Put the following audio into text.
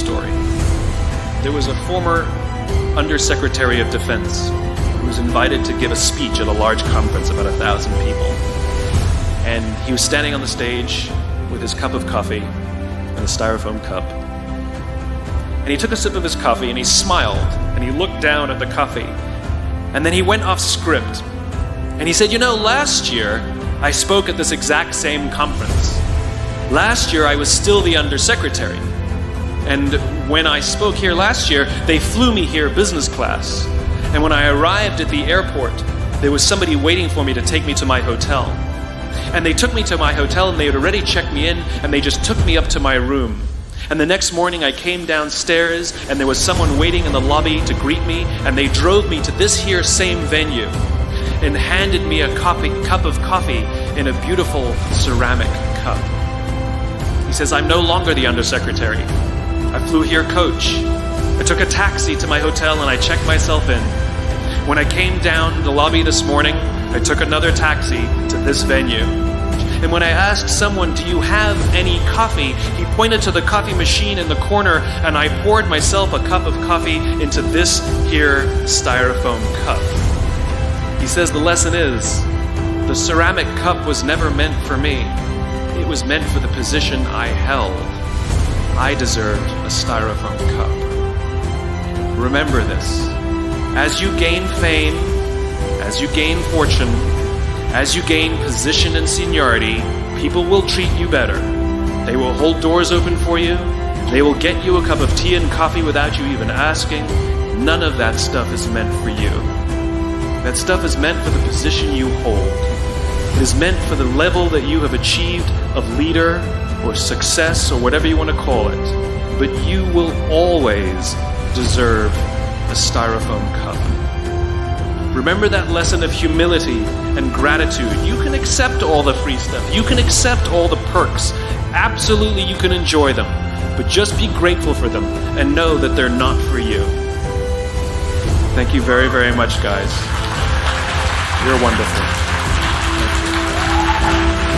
story. There was a former Undersecretary of Defense who was invited to give a speech at a large conference, about 1,000 people. And he was standing on the stage with his cup of coffee and a styrofoam cup. And he took a sip of his coffee and he smiled and he looked down at the coffee. And then he went off script. And he said, last year I spoke at this exact same conference. Last year I was still the Undersecretary. And when I spoke here last year, they flew me here business class. And when I arrived at the airport, there was somebody waiting for me to take me to my hotel. And they took me to my hotel and they had already checked me in and they just took me up to my room. And the next morning I came downstairs and there was someone waiting in the lobby to greet me, and they drove me to this here same venue and handed me a cup of coffee in a beautiful ceramic cup. He says, I'm no longer the Undersecretary. I flew here coach. I took a taxi to my hotel and I checked myself in. When I came down the lobby this morning, I took another taxi to this venue. And when I asked someone, do you have any coffee? He pointed to the coffee machine in the corner and I poured myself a cup of coffee into this here styrofoam cup. He says the lesson is, the ceramic cup was never meant for me. It was meant for the position I held. I deserved a styrofoam cup. Remember this. As you gain fame, as you gain fortune, as you gain position and seniority, people will treat you better. They will hold doors open for you. They will get you a cup of tea and coffee without you even asking. None of that stuff is meant for you. That stuff is meant for the position you hold. It is meant for the level that you have achieved of leader or success or whatever you want to call it. But you will always deserve a styrofoam cup. Remember that lesson of humility and gratitude. You can accept all the free stuff. You can accept all the perks. Absolutely, you can enjoy them. But just be grateful for them and know that they're not for you. Thank you very, very much, guys. You're wonderful.